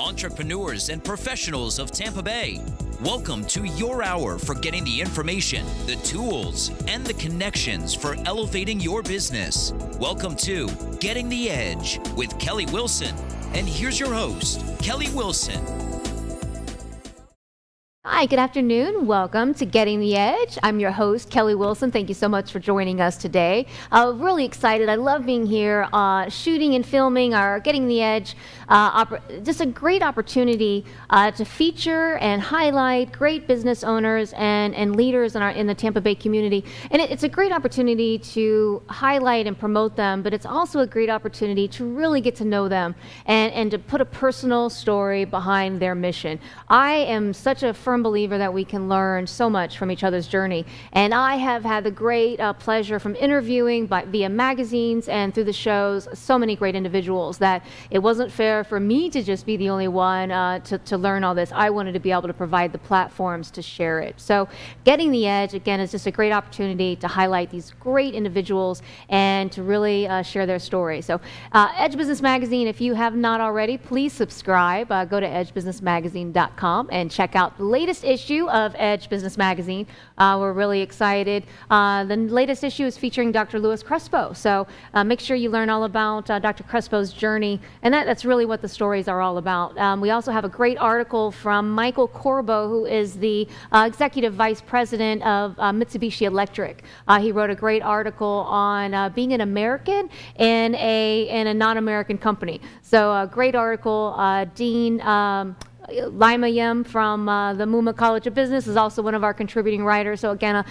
entrepreneurs and professionals of Tampa Bay. Welcome to your hour for getting the information, the tools, and the connections for elevating your business. Welcome to Getting the Edge with Kelly Wilson. And here's your host, Kelly Wilson. Hi, good afternoon. Welcome to Getting the Edge. I'm your host, Kelly Wilson. Thank you so much for joining us today. Really excited. I love being here, shooting and filming our Getting the Edge. Just a great opportunity to feature and highlight great business owners and leaders in the Tampa Bay community. And it's a great opportunity to highlight and promote them, but it's also a great opportunity to really get to know them and to put a personal story behind their mission. I am such a firm believer that we can learn so much from each other's journey, and I have had the great pleasure from interviewing via magazines and through the shows so many great individuals that it wasn't fair for me to just be the only one to learn all this. I wanted to be able to provide the platforms to share it. So Getting the Edge, again, is just a great opportunity to highlight these great individuals and to really share their story. So Edge Business Magazine, if you have not already, please subscribe. Go to edgebusinessmagazine.com and check out the latest issue of Edge Business Magazine. We're really excited. The latest issue is featuring Dr. Louis Crespo. So make sure you learn all about Dr. Crespo's journey, and that's really what the stories are all about. We also have a great article from Michael Corbo, who is the Executive Vice President of Mitsubishi Electric. He wrote a great article on being an American in a non-American company. So a great article. Dean Lima Yim from the Muma College of Business is also one of our contributing writers. So again,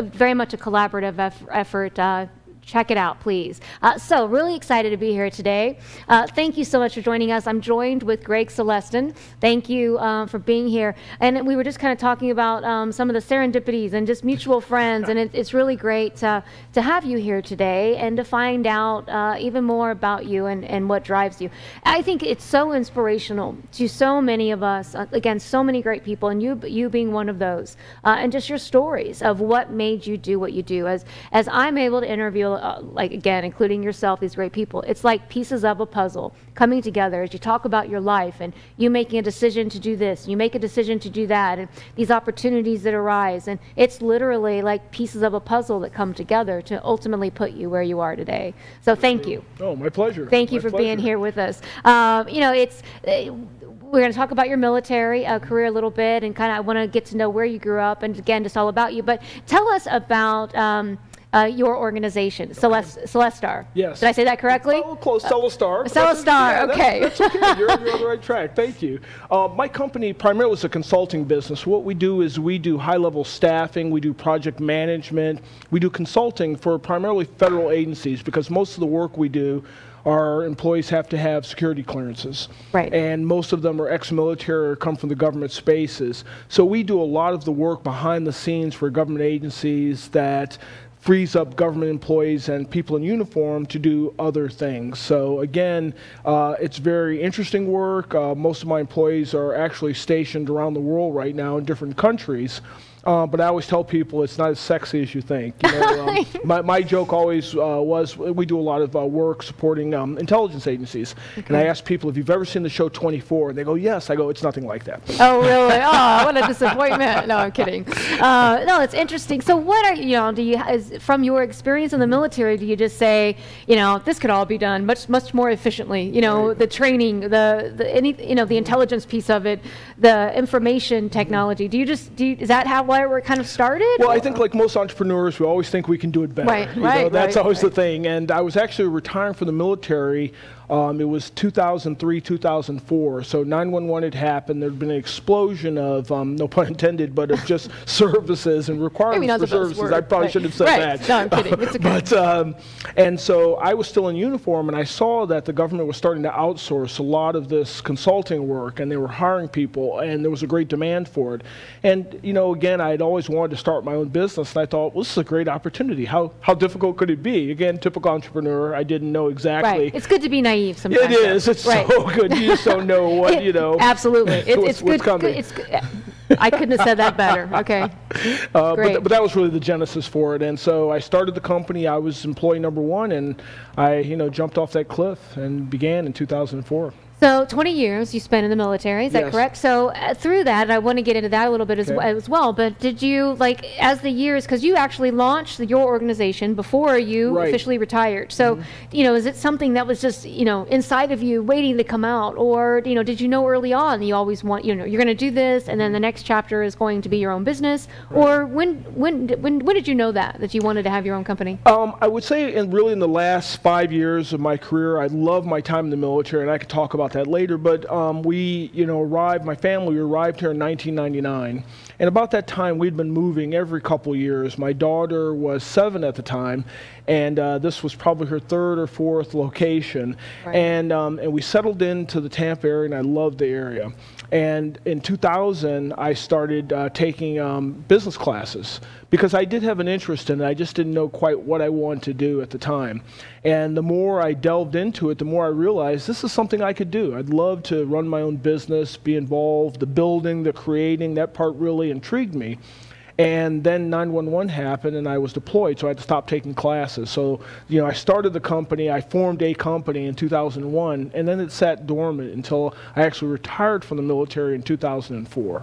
very much a collaborative effort. Check it out, please. So really excited to be here today. Thank you so much for joining us. I'm joined with Greg Celestan. Thank you for being here. And we were just kind of talking about some of the serendipities and just mutual friends, and it's really great to have you here today and to find out even more about you and what drives you. I think it's so inspirational to so many of us, again, so many great people, and you being one of those, and just your stories of what made you do what you do. As I'm able to interview like, again, including yourself, these great people, it's like pieces of a puzzle coming together as you talk about your life and you making a decision to do this, you make a decision to do that, and these opportunities that arise, and it's literally like pieces of a puzzle that come together to ultimately put you where you are today. So thank you. Oh, my pleasure. Thank you for being here with us. You know, we're going to talk about your military career a little bit, and kind of I want to get to know where you grew up, and again, just all about you. But tell us about your organization, Celestar. Yes. Did I say that correctly? Oh, close. Celestar. Celestar, okay. That's okay. You're on the right track. Thank you. My company primarily is a consulting business. What we do is we do high-level staffing, we do project management, we do consulting for primarily federal agencies, because most of the work we do, our employees have to have security clearances. Right. And most of them are ex-military or come from the government spaces. So we do a lot of the work behind the scenes for government agencies that frees up government employees and people in uniform to do other things. So again, it's very interesting work. Most of my employees are actually stationed around the world right now in different countries. But I always tell people it's not as sexy as you think. You know, my joke always was we do a lot of work supporting intelligence agencies. Okay. And I ask people if you've ever seen the show 24, and they go, yes. I go, it's nothing like that. Oh, really? Oh, what a disappointment. No, I'm kidding. No, it's interesting. So what are, from your experience in the military, do you just say, this could all be done much more efficiently? Right. The training, the intelligence piece of it, the information technology. Is that how why we're kind of started? Well, I think like most entrepreneurs, we always think we can do it better. Right, that's always the thing. And I was actually retiring from the military. It was 2003, 2004. So 9/11 had happened. There had been an explosion of, no pun intended, but of just services and requirements for services. I probably shouldn't have said that. No, I'm kidding. It's okay. And so I was still in uniform, and I saw that the government was starting to outsource a lot of this consulting work, and they were hiring people, and there was a great demand for it. And again, I had always wanted to start my own business, and I thought, well, this is a great opportunity. How difficult could it be? Again, typical entrepreneur. I didn't know exactly. Right. It's good to be naive sometimes. It is. It's so good. You just don't know what, Absolutely. It's what's good. coming. I couldn't have said that better. Okay. But that was really the genesis for it. And so I started the company. I was employee number one, and I jumped off that cliff and began in 2004. So 20 years you spent in the military, is that correct? So through that, and I want to get into that a little bit as well, but did you, like, as the years, because you actually launched your organization before you officially retired. So, you know, is it something that was just, you know, inside of you waiting to come out? Or, you know, did you know early on you always want, you know, you're going to do this and then the next chapter is going to be your own business? Or when did you know that you wanted to have your own company? I would say really in the last 5 years of my career, I love my time in the military, and I could talk about that later, but we, you know, my family arrived here in 1999, and about that time we'd been moving every couple years. My daughter was 7 at the time, and this was probably her 3rd or 4th location, and we settled into the Tampa area, and I loved the area. And in 2000, I started taking business classes because I did have an interest in it. I just didn't know quite what I wanted to do at the time. And the more I delved into it, the more I realized this is something I could do. I'd love to run my own business, be involved, the building, the creating, that part really intrigued me. And then 9/11 happened, and I was deployed, so I had to stop taking classes. So, you know, I started the company, I formed a company in 2001, and then it sat dormant until I actually retired from the military in 2004.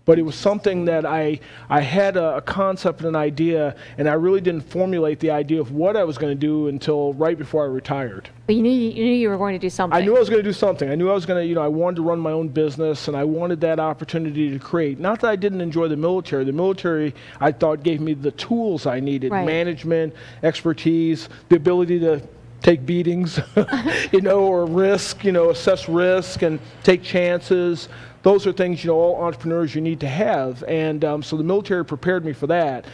But it was something that I had a concept and an idea, and I really didn't formulate the idea of what I was going to do until right before I retired. But you knew you were going to do something. I knew I was going to do something. I knew I was going to, you know, I wanted to run my own business, and I wanted that opportunity to create. Not that I didn't enjoy the military. The military, I thought, gave me the tools I needed, management, expertise, the ability to take beatings, you know, or risk, you know, assess risk and take chances. Those are things, you know, all entrepreneurs you need to have. And so the military prepared me for that.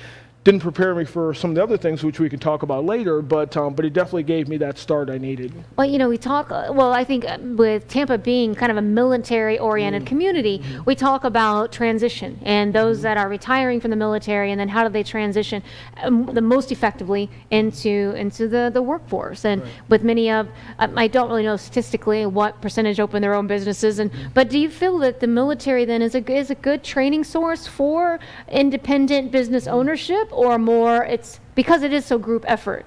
Didn't prepare me for some of the other things, which we can talk about later, but it definitely gave me that start I needed. Well, you know, we talk, well, I think with Tampa being kind of a military-oriented community, we talk about transition and those that are retiring from the military, and then how do they transition the most effectively into the workforce. And with many of, I don't really know statistically what percentage open their own businesses, but do you feel that the military then is a good training source for independent business ownership? Or more, it's because it is so group effort.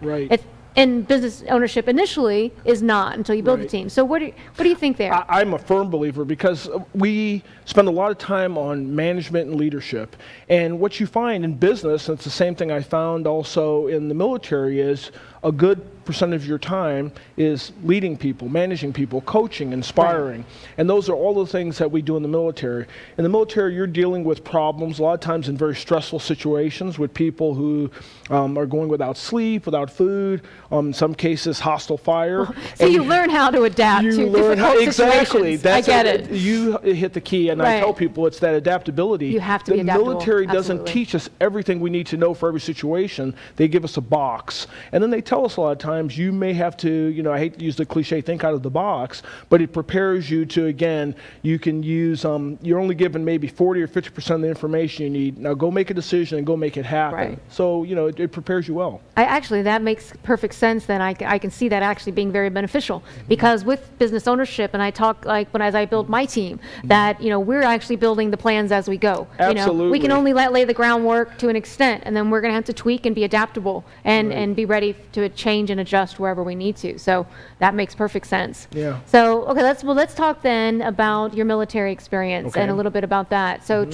And business ownership initially is not until you build a team. So what do you think there? I'm a firm believer because we spend a lot of time on management and leadership. And what you find in business, and it's the same thing I found also in the military, is a good percentage of your time is leading people, managing people, coaching, inspiring. And those are all the things that we do in the military. In the military, you're dealing with problems, a lot of times in very stressful situations with people who are going without sleep, without food, in some cases hostile fire. So you learn how to adapt to difficult situations. That's I get it. You hit the key, and I tell people it's that adaptability. You have to be adaptable. The military doesn't teach us everything we need to know for every situation. They give us a box, and then they tell us a lot of times you may have to, you know, I hate to use the cliche, think out of the box, but it prepares you to, again, you can use, you're only given maybe 40 or 50% of the information you need. Now go make a decision and go make it happen. So, you know, it prepares you well. Actually, that makes perfect sense. Then I can see that actually being very beneficial, because with business ownership, and I talk like as I build my team, that, you know, we're actually building the plans as we go. Absolutely. You know, we can only lay the groundwork to an extent, and then we're going to have to tweak and be adaptable and be ready to change and adjust wherever we need to. So that makes perfect sense. Yeah. So okay, let's talk then about your military experience and a little bit about that. So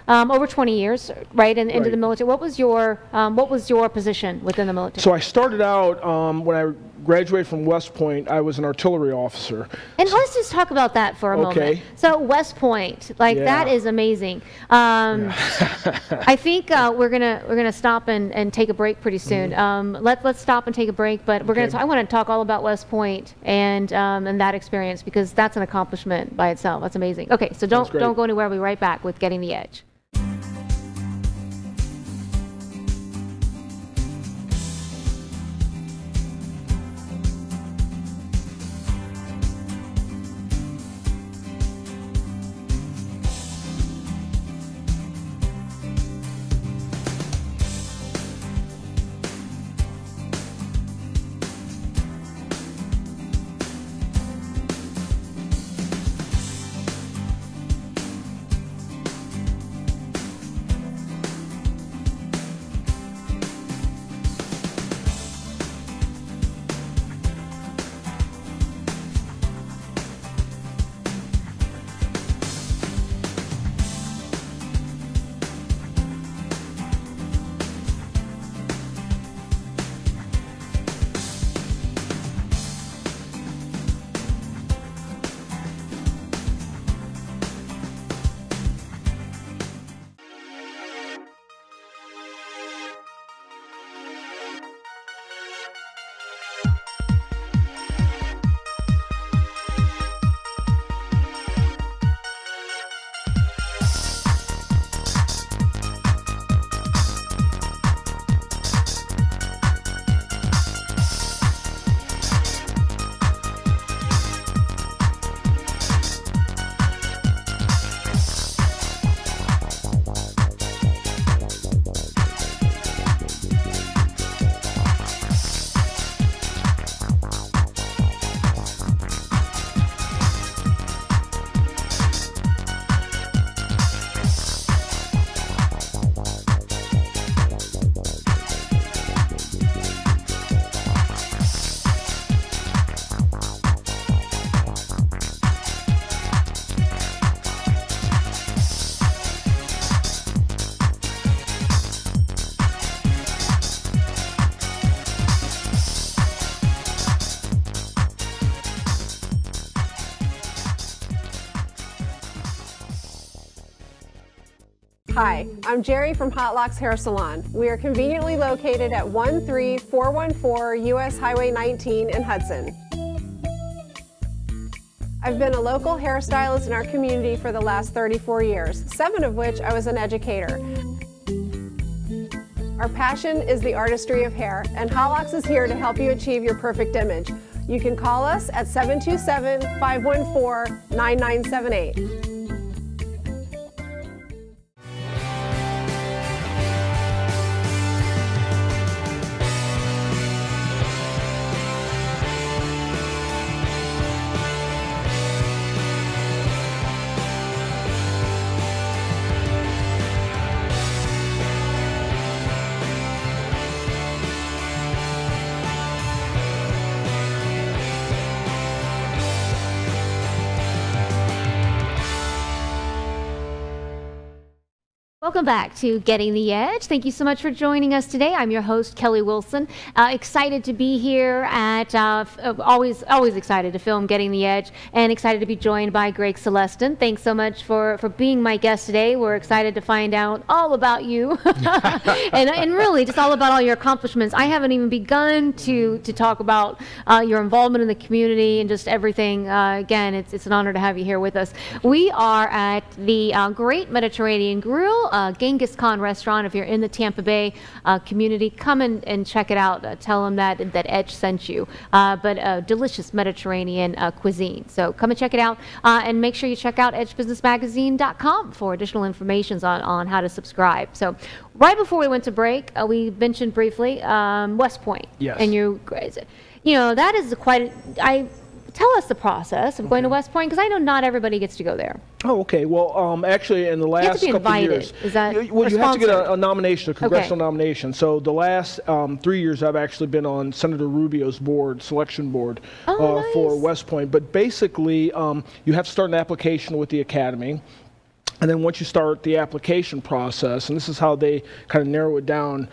over 20 years, right, into the military. What was your position within the military? So I started out when I graduated from West Point. I was an artillery officer. And let's just talk about that for a moment. So West Point, like that is amazing. I think we're gonna stop and take a break pretty soon. Let's stop and take a break, but we're gonna. I want to talk all about West Point and that experience, because that's an accomplishment by itself. That's amazing. Okay, so don't go anywhere. We'll be right back with Getting the Edge. Hi, I'm Jerry from Hot Locks Hair Salon. We are conveniently located at 13414 US Highway 19 in Hudson. I've been a local hairstylist in our community for the last 34 years, 7 of which I was an educator. Our passion is the artistry of hair, and Hot Locks is here to help you achieve your perfect image. You can call us at 727-514-9978. Welcome back to Getting the Edge. Thank you so much for joining us today. I'm your host, Kelly Wilson. Excited to be here at, always excited to film Getting the Edge, and excited to be joined by Greg Celestan. Thanks so much for being my guest today. We're excited to find out all about you and really just all about all your accomplishments. I haven't even begun to talk about your involvement in the community and just everything. Again, it's an honor to have you here with us. We are at the Great Mediterranean Grill, Genghis Khan restaurant. If you're in the Tampa Bay community, come and check it out. Tell them that Edge sent you. But delicious Mediterranean cuisine. So come and check it out, and make sure you check out edgebusinessmagazine.com for additional information on how to subscribe. So right before we went to break, we mentioned briefly West Point. Yes. And you know, that is tell us the process of going to West Point, because I know not everybody gets to go there. Oh, okay. Well, actually, in the last couple of years, is that you have to get a nomination, a congressional nomination. So the last 3 years, I've actually been on Senator Rubio's board, selection board, nice. for West Point. But basically, you have to start an application with the Academy. And then once you start the application process, and this is how they kind of narrow it down,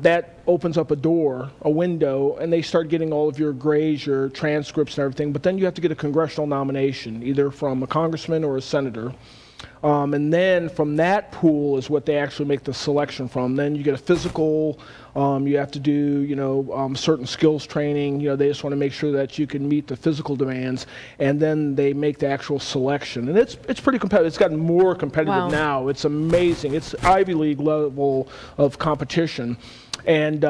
that opens up a window, and they start getting all of your grades, your transcripts and everything. But then you have to get a congressional nomination, either from a congressman or a senator. And then from that pool is what they actually make the selection from. Then you get a physical, you have to do, certain skills training. They just want to make sure that you can meet the physical demands, and then they make the actual selection. And it's pretty competitive. It's gotten more competitive now. It's amazing. It's Ivy League level of competition. And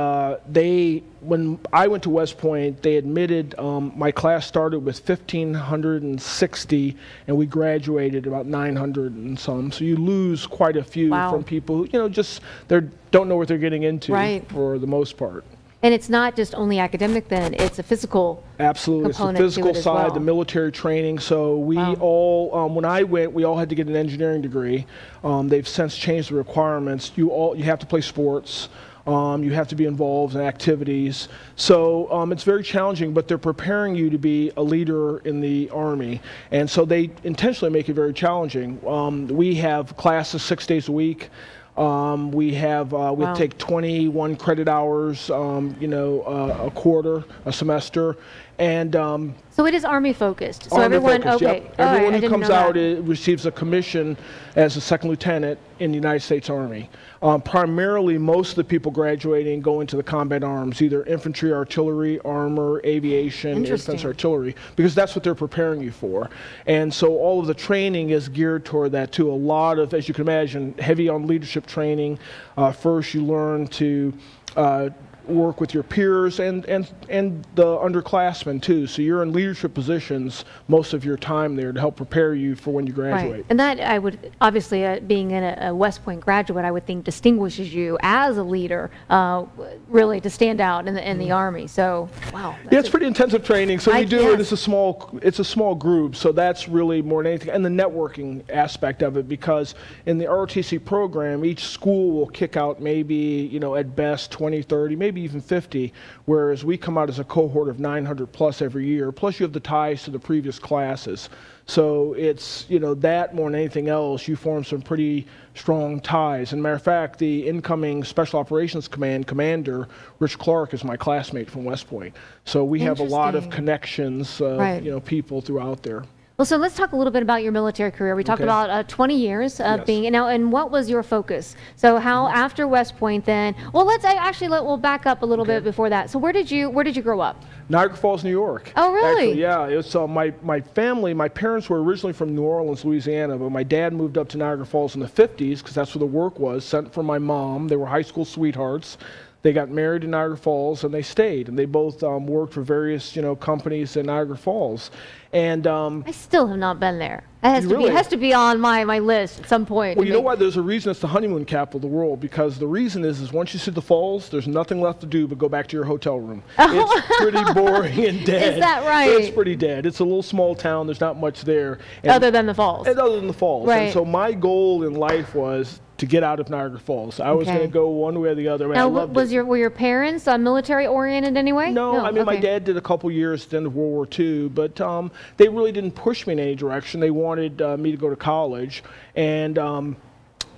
when I went to West Point, they admitted, my class started with 1,560, and we graduated about 900 and some. So you lose quite a few from people who, just don't know what they're getting into for the most part. And it's not just only academic then, it's a physical Absolutely. It's the physical side, the military training. So we all, when I went, we all had to get an engineering degree. They've since changed the requirements. You have to play sports. You have to be involved in activities. So it's very challenging, but they're preparing you to be a leader in the Army. And so they intentionally make it very challenging. We have classes 6 days a week. We take 21 credit hours, a quarter, a semester. And so it is Army focused. So everyone, yep. Everyone who comes out receives a commission as a second lieutenant in the United States Army. Primarily, most of the people graduating go into the combat arms, either infantry, artillery, armor, aviation, defense artillery, because that's what they're preparing you for. And so all of the training is geared toward that too. A lot of, as you can imagine, heavy on leadership training. First, you learn to work with your peers and the underclassmen too. So you're in leadership positions most of your time there to help prepare you for when you graduate. Right. And that, I would obviously, being in a West Point graduate, I would think distinguishes you as a leader, really to stand out in the Army. So wow. Yeah, it's pretty intensive training. So we do it. It's a small group. So that's really more than anything, and the networking aspect of it, because in the ROTC program, each school will kick out maybe at best 20, 30, maybe even 50, whereas we come out as a cohort of 900 plus every year, plus you have the ties to the previous classes. So it's, that more than anything else, you form some pretty strong ties. And matter of fact, the incoming Special Operations Command commander, Rich Clark, is my classmate from West Point. So we have a lot of connections, people throughout there. Well, so let's talk a little bit about your military career. We talked about 20 years of being, now, and what was your focus? So how after West Point then, well, we'll back up a little bit before that. So where did you grow up? Niagara Falls, New York. Oh, really? Actually, yeah. It was my family. My parents were originally from New Orleans, Louisiana, but my dad moved up to Niagara Falls in the 50s because that's where the work was. Sent from my mom. They were high school sweethearts. They got married in Niagara Falls, and they stayed. And they both worked for various, companies in Niagara Falls. And I still have not been there. It has to be on my list at some point. Well, you know what? There's a reason it's the honeymoon capital of the world, because the reason is once you see the falls, there's nothing left to do but go back to your hotel room. It's pretty boring and dead. Is that right? It's pretty dead. It's a little small town. There's not much there. Other than the falls. And other than the falls. Right. And so my goal in life was to get out of Niagara Falls. I was going to go one way or the other. Now, were your parents military oriented anyway? No, I mean, my dad did a couple years at the end of World War II, but they really didn't push me in any direction. They wanted me to go to college, and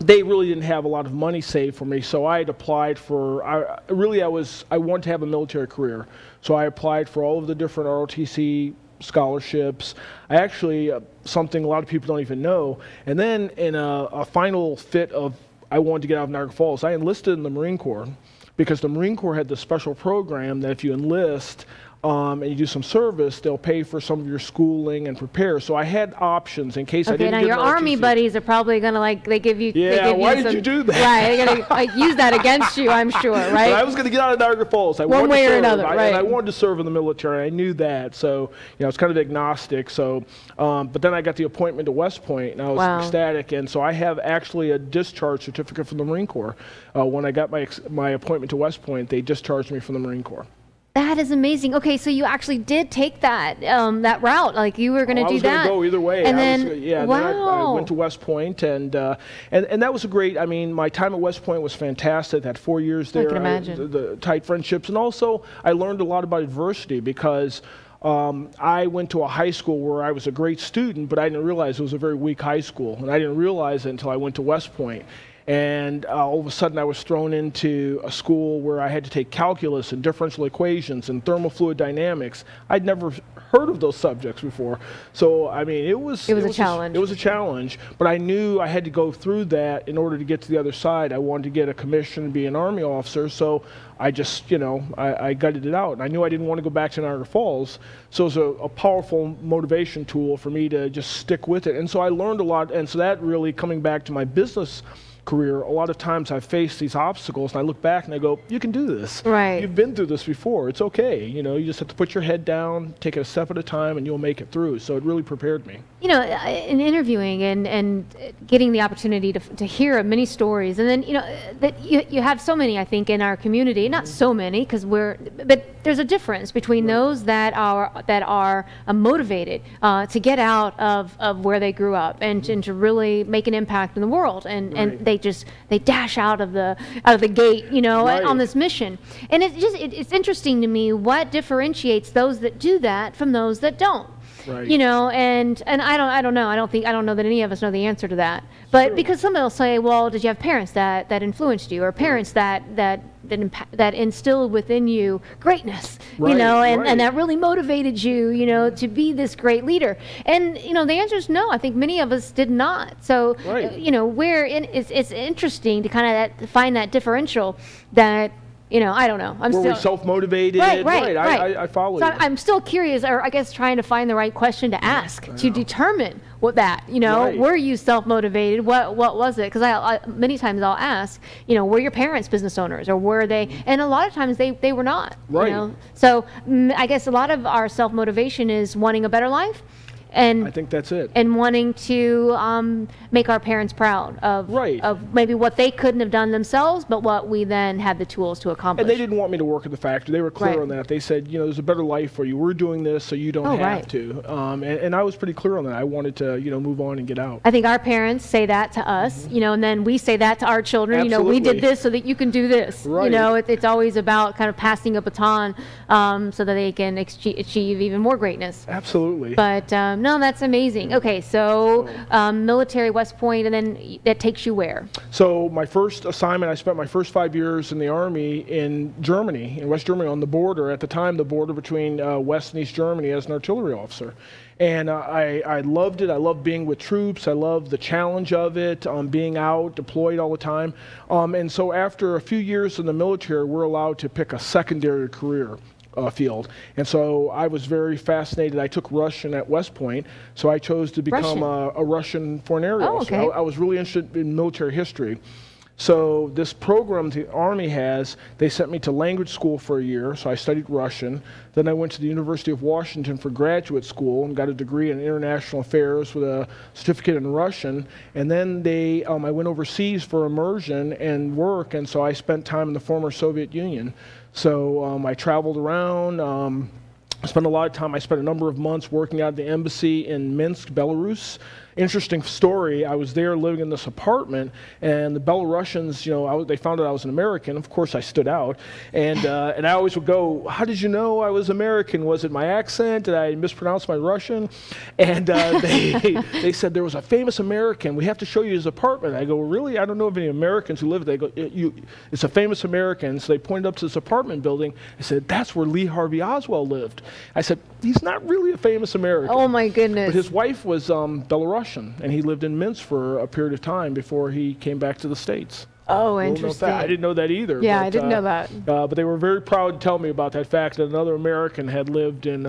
they really didn't have a lot of money saved for me, so I had applied for, I wanted to have a military career, so I applied for all of the different ROTC scholarships. I actually, something a lot of people don't even know, and then in a final fit of I wanted to get out of Niagara Falls, I enlisted in the Marine Corps, because the Marine Corps had this special program that if you enlist and you do some service, they'll pay for some of your schooling and prepare. So I had options in case I didn't get an ROTC. Now your Army buddies are probably going to they give you. Yeah, why did you do that? Right, they're going to use that against you, I'm sure, right? But I was going to get out of Niagara Falls. One way or another, right? And I wanted to serve in the military. I knew that, so it's kind of agnostic. So, but then I got the appointment to West Point, and I was ecstatic. And so I have actually a discharge certificate from the Marine Corps. When I got my appointment to West Point, they discharged me from the Marine Corps. That is amazing. Okay, so you actually did take that that route, like you were going to do that. I was going to go either way. And then I went to West Point, and that was a great. I mean, my time at West Point was fantastic. I had 4 years there. I can imagine. The tight friendships, and also I learned a lot about adversity because I went to a high school where I was a great student, but I didn't realize it was a very weak high school, and I didn't realize it until I went to West Point. And all of a sudden I was thrown into a school where I had to take calculus and differential equations and thermal fluid dynamics. I'd never heard of those subjects before. So, I mean, it was a challenge. It was a challenge, but I knew I had to go through that in order to get to the other side. I wanted to get a commission and be an Army officer, so I just, I gutted it out. And I knew I didn't want to go back to Niagara Falls, so it was a powerful motivation tool for me to just stick with it. And so I learned a lot, and so that really, coming back to my business career, a lot of times I face these obstacles and I look back and I go, you can do this. Right. You've been through this before. It's okay. You just have to put your head down, take it a step at a time, and you'll make it through. So it really prepared me. In interviewing and getting the opportunity to hear many stories, and then, that you have so many, I think, in our community, not so many, but there's a difference between those that are motivated to get out of where they grew up and to really make an impact in the world, and they dash out of the gate, on this mission. And it's interesting to me what differentiates those that do that from those that don't. Right. And I don't know. I don't know that any of us know the answer to that. But because somebody will say, well, did you have parents that influenced you, or parents that instilled within you greatness, and that really motivated you, to be this great leader? And the answer is no. I think many of us did not. So it's interesting to kind of find that differential that. I don't know. Were we self-motivated? Right. I follow you. I'm still curious, or I guess trying to find the right question to ask to determine what that, were you self-motivated? What was it? Because I many times I'll ask, were your parents business owners, or were they? And a lot of times they were not. Right. So I guess a lot of our self-motivation is wanting a better life. And I think that's it. And wanting to make our parents proud of maybe what they couldn't have done themselves, but what we then had the tools to accomplish. And they didn't want me to work at the factory. They were clear on that. They said, there's a better life for you. We're doing this so you don't have to. And I was pretty clear on that. I wanted to, move on and get out. I think our parents say that to us, and then we say that to our children. Absolutely. We did this so that you can do this. Right. It's always about kind of passing a baton so that they can achieve even more greatness. Absolutely. But no, that's amazing. Okay, so military, West Point, and then that takes you where? So my first assignment, I spent my first 5 years in the Army in Germany, in West Germany, on the border. At the time, the border between West and East Germany, as an artillery officer. And I loved it. I loved being with troops. I loved the challenge of it, being out, deployed all the time. And so after a few years in the military, we're allowed to pick a secondary career field. And so I was very fascinated. I took Russian at West Point, so I chose to become a Russian foreign area officer. Okay. I was really interested in military history. So this program the Army has, they sent me to language school for a year, so I studied Russian. Then I went to the University of Washington for graduate school and got a degree in international affairs with a certificate in Russian. And then I went overseas for immersion and work, and so I spent time in the former Soviet Union. So I traveled around. I spent a lot of time. I spent a number of months working out at the embassy in Minsk, Belarus. Interesting story. I was there living in this apartment, and the Belarusians, they found out I was an American. Of course, I stood out, and I always would go, "How did you know I was American? Was it my accent? Did I mispronounce my Russian?" And they said there was a famous American. We have to show you his apartment. I go, "Really? I don't know of any Americans who live there." They go, "It's a famous American." So they pointed up to this apartment building. I said, "That's where Lee Harvey Oswald lived." I said, "He's not really a famous American." Oh my goodness! But his wife was Belarusian. And he lived in Minsk for a period of time before he came back to the States. Oh, interesting. I didn't know that either. Yeah, but, I didn't know that. But they were very proud to tell me about that fact that another American had lived in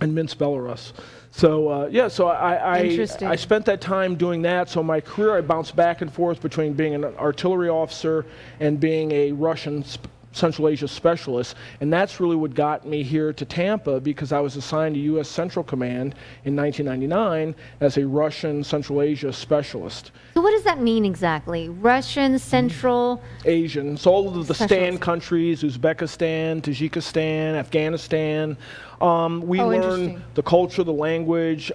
Minsk, Belarus. So so I spent that time doing that. So my career, I bounced back and forth between being an artillery officer and being a Russian Central Asia specialist, and that's really what got me here to Tampa, because I was assigned to U.S. Central Command in 1999 as a Russian Central Asia specialist. So what does that mean exactly? Russian, Central Asian. So all of the STAN countries, Uzbekistan, Tajikistan, Afghanistan. We learn the culture, the language,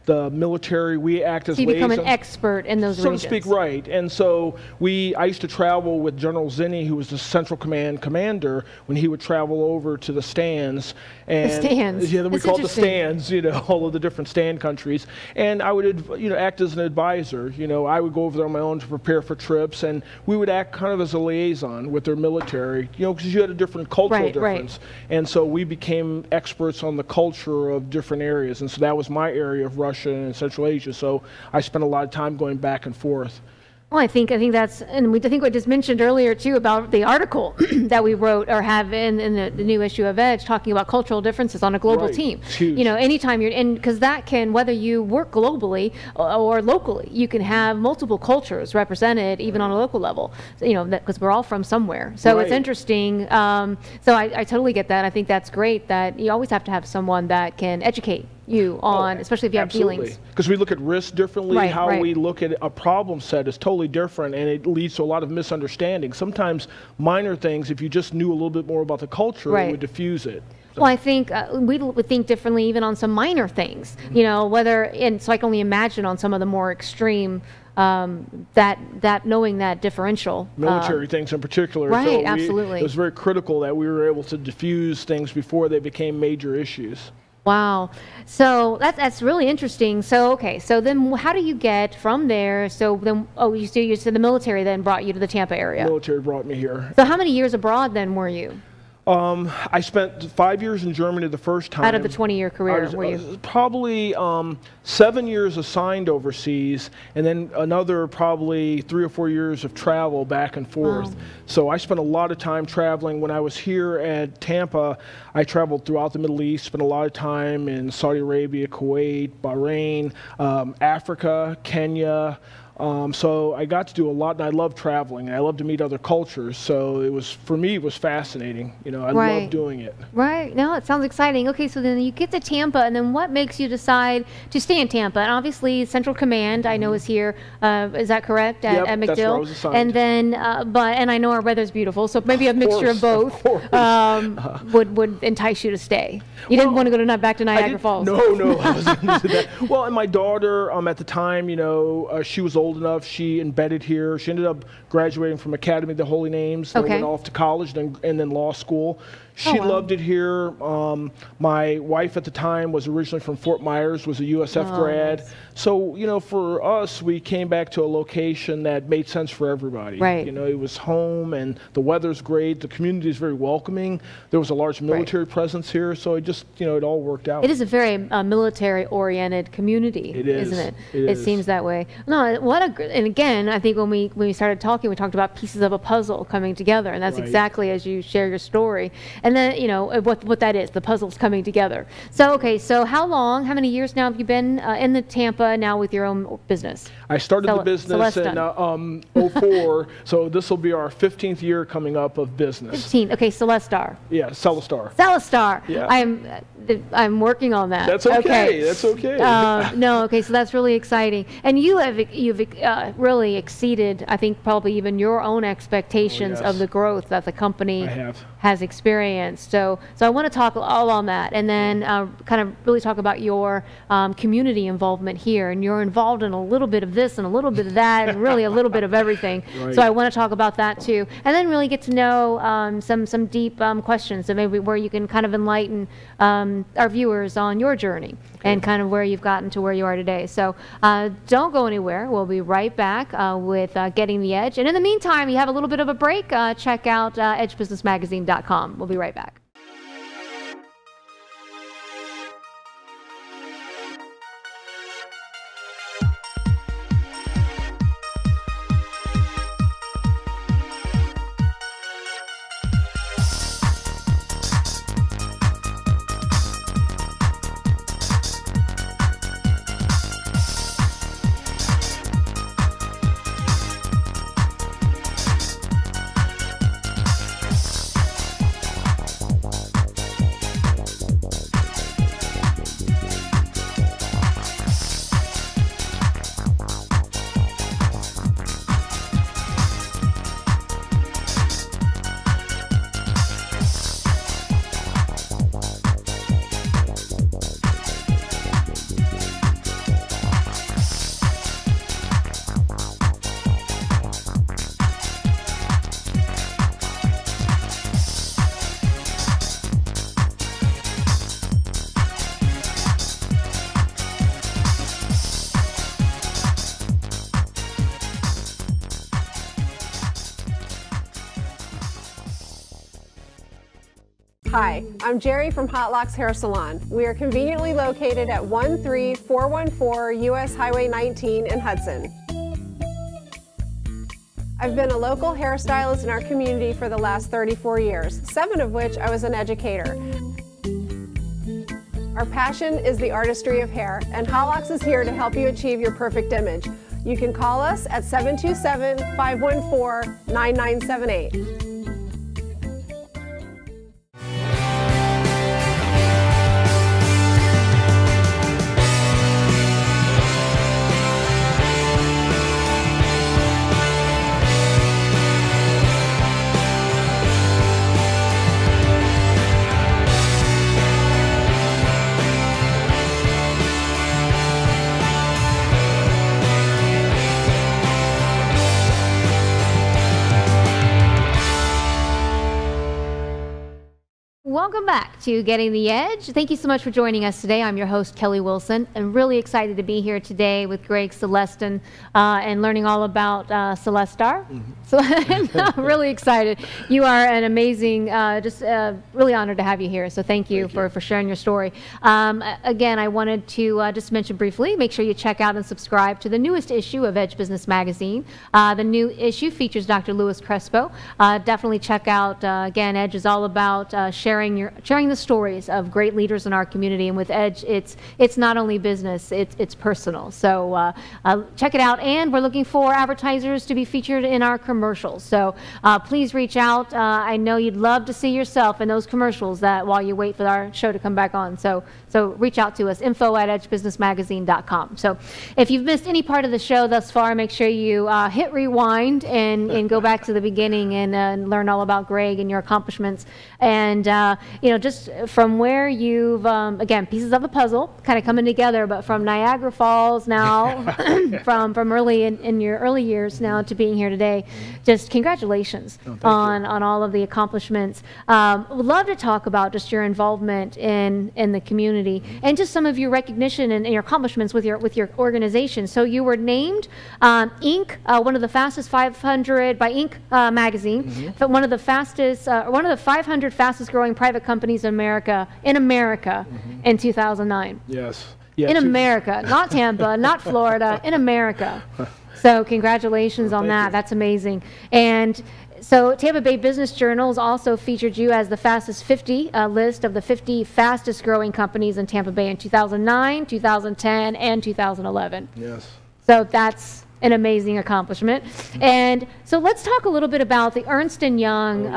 the military. We act as so you become an liaisons. expert in those regions. So to speak, right. And so I used to travel with General Zinni, who was the Central Command commander, when he would travel over to the stands. And, the stands? Yeah, we call it the stands, all of the different stand countries. And I would, act as an advisor. I would go over there on my own to prepare for trips, and we would act kind of as a liaison with their military, because you had a different cultural difference. Right. And so we became experts on the culture of different areas. And so that was my area of Russia and Central Asia, so I spent a lot of time going back and forth. Well, I think that's, and I think I just mentioned earlier too about the article that we wrote or have in the new issue of Edge, talking about cultural differences on a global team. It's huge. Anytime you're in, because that can, whether you work globally or locally, you can have multiple cultures represented even on a local level. Because we're all from somewhere. So it's interesting. So I totally get that. I think that's great that you always have to have someone that can educate you on, especially if you have dealings. Because we look at risk differently, how we look at a problem set is totally different, and it leads to a lot of misunderstanding. Sometimes minor things, if you just knew a little bit more about the culture, it would diffuse it. Well, I think we would think differently even on some minor things, and so I can only imagine on some of the more extreme, that knowing that differential. Military things in particular. Right, so absolutely. It was very critical that we were able to diffuse things before they became major issues. Wow. So that's really interesting. So, okay. So then how do you get from there? So then, you said the military then brought you to the Tampa area. The military brought me here. So how many years abroad then were you? I spent 5 years in Germany the first time. Out of the 20-year career, were you? Probably 7 years assigned overseas, and then another probably 3 or 4 years of travel back and forth. Wow. So I spent a lot of time traveling. When I was here at Tampa, I traveled throughout the Middle East, spent a lot of time in Saudi Arabia, Kuwait, Bahrain, Africa, Kenya. So I got to do a lot, and I love traveling, and I love to meet other cultures. So for me, it was fascinating. I love doing it. Right. No, it sounds exciting. Okay, so then you get to Tampa, and then what makes you decide to stay in Tampa? And obviously, Central Command, I know, is here. Is that correct? At MacDill? That's where I was assigned. And then, and I know our weather's beautiful, so maybe a mixture of both would entice you to stay. You didn't want to go back to Niagara Falls. No, I wasn't into that. Well, and my daughter, at the time, she was old enough. She embedded here. She ended up graduating from Academy of the Holy Names. Then went off to college and then law school. She loved it here. My wife at the time was originally from Fort Myers, was a USF grad. Nice. So, you know, for us, we came back to a location that made sense for everybody. Right. You know, it was home and the weather's great. The community is very welcoming. There was a large military presence here. So it just, you know, it all worked out. It is a very military-oriented community, isn't it? It seems that way. No, and again, I think when we started talking, we talked about pieces of a puzzle coming together, and that's exactly as you share your story. And then, you know, what that is, the puzzle's coming together. So, okay, so how many years now have you been in the Tampa now with your own business? I started the business in 04, so this will be our 15th year coming up of business. 15, okay, Celestar. Yeah, Celestar. Celestar. Yeah. I'm working on that. That's okay. That's okay. No, okay, so that's really exciting. And you've really exceeded, I think, probably even your own expectations of the growth that the company has experienced. So I want to talk all on that, and then kind of really talk about your community involvement here. And you're involved in a little bit of this and a little bit of that, and really a little bit of everything. So I want to talk about that too, and then really get to know some deep questions, so maybe where you can kind of enlighten our viewers on your journey and kind of where you've gotten to where you are today. So don't go anywhere. We'll be right back with Getting the Edge. And in the meantime, you have a little bit of a break. Check out edgebusinessmagazine.com. We'll be right back. Hi, I'm Jerry from Hot Locks Hair Salon. We are conveniently located at 13414 US Highway 19 in Hudson. I've been a local hairstylist in our community for the last 34 years, 7 of which I was an educator. Our passion is the artistry of hair, and Hot Locks is here to help you achieve your perfect image. You can call us at 727-514-9978. Welcome back to Getting the Edge. Thank you so much for joining us today. I'm your host, Kelly Wilson. I'm really excited to be here today with Greg Celestan and learning all about Celestar. So I'm really excited. You are an amazing, really honored to have you here. So thank you for sharing your story. Again, I wanted to just mention briefly, make sure you check out and subscribe to the newest issue of Edge Business Magazine. The new issue features Dr. Louis Crespo. Definitely check out, again, Edge is all about sharing the stories of great leaders in our community, and with Edge, it's not only business, it's personal. So check it out, and we're looking for advertisers to be featured in our commercials. So please reach out. I know you'd love to see yourself in those commercials that while you wait for our show to come back on. So reach out to us, info@edgebusinessmagazine.com. So if you've missed any part of the show thus far, make sure you hit rewind and go back to the beginning and learn all about Greg and your accomplishments. And just from where you've, again, pieces of the puzzle kind of coming together, but from Niagara Falls now, from early in your early years now to being here today, just congratulations on all of the accomplishments. Would love to talk about just your involvement in the community and just some of your recognition and your accomplishments with your organization. So you were named Inc., one of the fastest 500 by Inc. magazine, but one of the 500 fastest growing private companies in America in 2009. Yes. Yeah, in America, not Tampa, not Florida, in America. So congratulations on that. That's amazing. And so Tampa Bay Business Journal has also featured you as the fastest 50 list of the 50 fastest growing companies in Tampa Bay in 2009, 2010, and 2011. Yes. So that's an amazing accomplishment. And so let's talk a little bit about the Ernst Young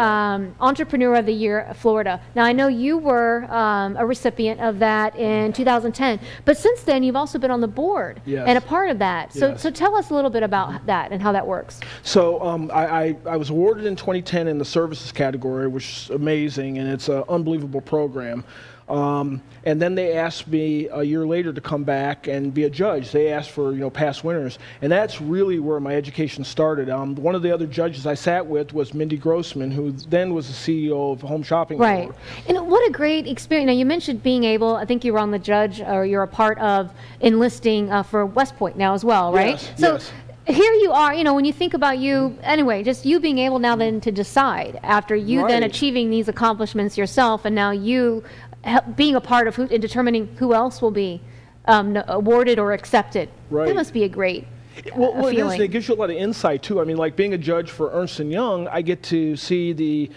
Entrepreneur of the Year, Florida. Now, I know you were a recipient of that in 2010, but since then you've also been on the board and a part of that. So, so tell us a little bit about that and how that works. So I was awarded in 2010 in the services category, which is amazing, and it's an unbelievable program. And then they asked me a year later to come back and be a judge. They asked for, past winners. And that's really where my education started. One of the other judges I sat with was Mindy Grossman, who then was the CEO of Home Shopping Tour. Right. And what a great experience. Now, you mentioned being able, I think you were on the judge, or you're a part of enlisting for West Point now as well, right? Yes, so, yes. Here you are, when you think about you, anyway, just you being able now then to decide after you then achieving these accomplishments yourself, and now you being a part of in determining who else will be awarded or accepted. Right. That must be a great well, feeling. It gives you a lot of insight too. I mean, like being a judge for Ernst Young, I get to see the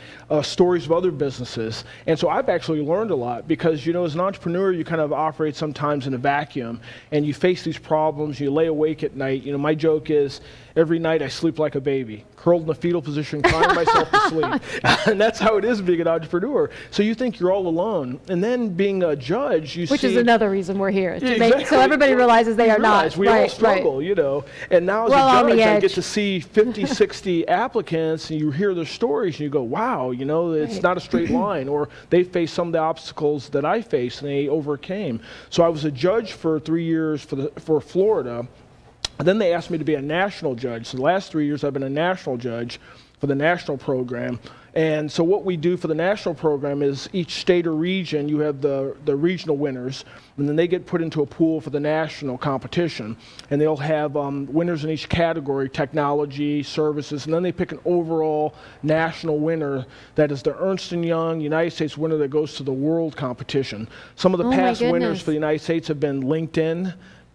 stories of other businesses, and so I've actually learned a lot because as an entrepreneur, you kind of operate sometimes in a vacuum, and you face these problems. You lay awake at night. My joke is every night I sleep like a baby, curled in the fetal position, crying myself to sleep, and that's how it is being an entrepreneur. So you think you're all alone, and then being a judge, which is another reason we're here to make so everybody realizes they are not. We all struggle, And now as a judge, I get to see 50, 60 applicants, and you hear their stories, and you go, wow, it's not a straight line, or they face some of the obstacles that I faced, and they overcame. So I was a judge for 3 years for Florida, and then they asked me to be a national judge. So the last 3 years, I've been a national judge for the national program. And so what we do for the national program is each state or region, you have the regional winners, and then they get put into a pool for the national competition. And they'll have winners in each category, technology, services, and then they pick an overall national winner that is the Ernst Young United States winner that goes to the world competition. Some of the past winners for the United States have been LinkedIn,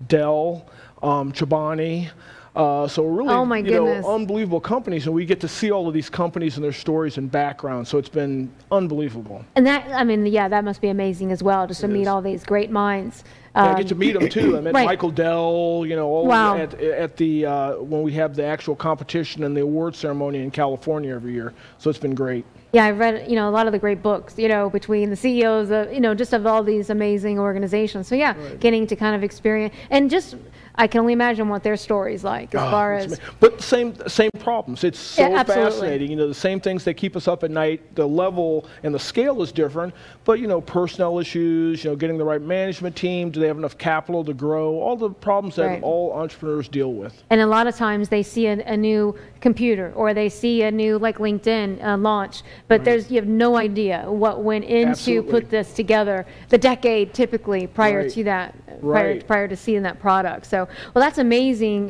Dell, Chobani. So really, unbelievable companies, and we get to see all of these companies and their stories and backgrounds. So it's been unbelievable. And that, that must be amazing as well, just to meet all these great minds. I get to meet them too. I met Michael Dell, at the when we have the actual competition and the award ceremony in California every year. So it's been great. Yeah, I've read, a lot of the great books, between the CEOs of, just of all these amazing organizations. So yeah, getting to kind of experience and just, I can only imagine what their story's like as far as. But same problems. It's so fascinating. The same things that keep us up at night. The level and the scale is different, but personnel issues. Getting the right management team. Do they have enough capital to grow? All the problems that all entrepreneurs deal with. And a lot of times they see a new computer or they see a new LinkedIn launch, but you have no idea what went into put this together. The decade typically prior to that, prior to seeing that product. So, well, that's amazing.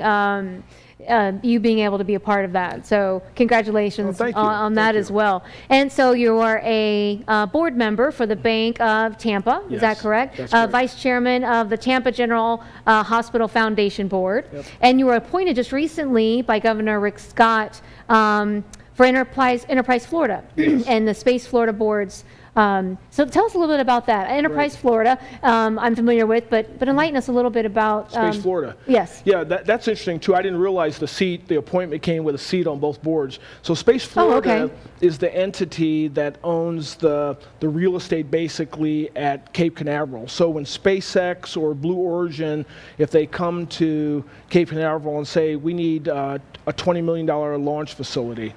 You being able to be a part of that. So congratulations on that as well. And so you are a board member for the Bank of Tampa. Is that correct? That's correct. Vice chairman of the Tampa General Hospital Foundation Board. And you were appointed just recently by Governor Rick Scott for Enterprise Florida and the Space Florida boards. So tell us a little bit about that. Enterprise Florida, I'm familiar with, but enlighten us a little bit about Space Florida. Yes. Yeah, that's interesting too. I didn't realize the appointment came with a seat on both boards. So Space Florida is the entity that owns the real estate basically at Cape Canaveral. So when SpaceX or Blue Origin, if they come to Cape Canaveral and say, we need a $20 million launch facility,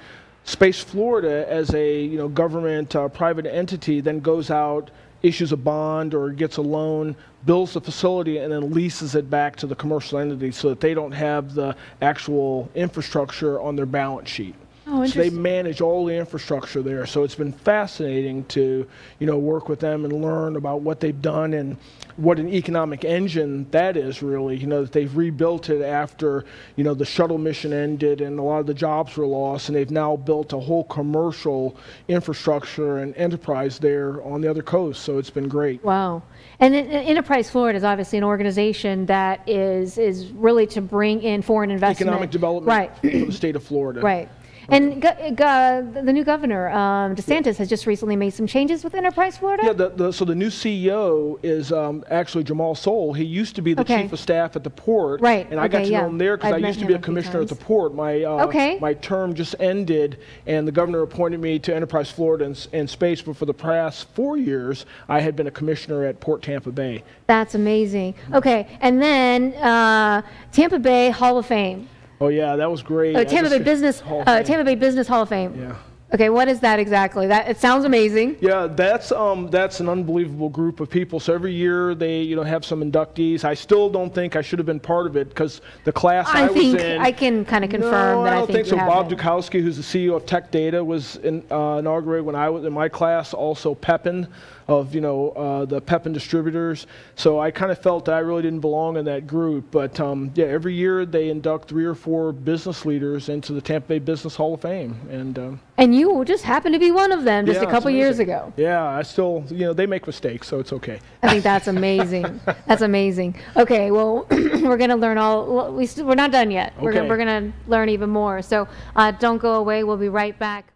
Space Florida, as a government private entity, then goes out, issues a bond or gets a loan, builds the facility, and then leases it back to the commercial entity so that they don't have the actual infrastructure on their balance sheet. Oh, so they manage all the infrastructure there. So it's been fascinating to work with them and learn about what they've done and what an economic engine that is, really. That they've rebuilt it after the shuttle mission ended and a lot of the jobs were lost, and they've now built a whole commercial infrastructure and enterprise there on the other coast. So it's been great. Wow. And Enterprise Florida is obviously an organization that is really to bring in foreign investment. Economic development for the state of Florida. Right. And the new governor, DeSantis, has just recently made some changes with Enterprise Florida? Yeah, so the new CEO is actually Jamal Soul. He used to be the chief of staff at the port. Right. And I got to know him there because I used to be a commissioner at the port. My term just ended, and the governor appointed me to Enterprise Florida and Space, but for the past 4 years, I had been a commissioner at Port Tampa Bay. That's amazing. Okay, and then Tampa Bay Hall of Fame. Oh yeah, that was great. Oh, Tampa Bay Business Hall of Fame. Yeah. Okay, what is that exactly? It sounds amazing. Yeah, that's an unbelievable group of people. So every year they have some inductees. I still don't think I should have been part of it because the class I was in. I can kind of confirm that. I don't think so. Bob Dukowski, who's the CEO of Tech Data, was inaugurated when I was in my class. Also Pepin of the Pepin distributors. So I kind of felt that I really didn't belong in that group. But yeah, every year they induct 3 or 4 business leaders into the Tampa Bay Business Hall of Fame, and you just happened to be one of them just a couple years ago. Yeah, I still they make mistakes, so it's okay. I think that's amazing. That's amazing. Okay, well we're gonna learn we're not done yet. Okay. We're gonna learn even more. So don't go away. We'll be right back.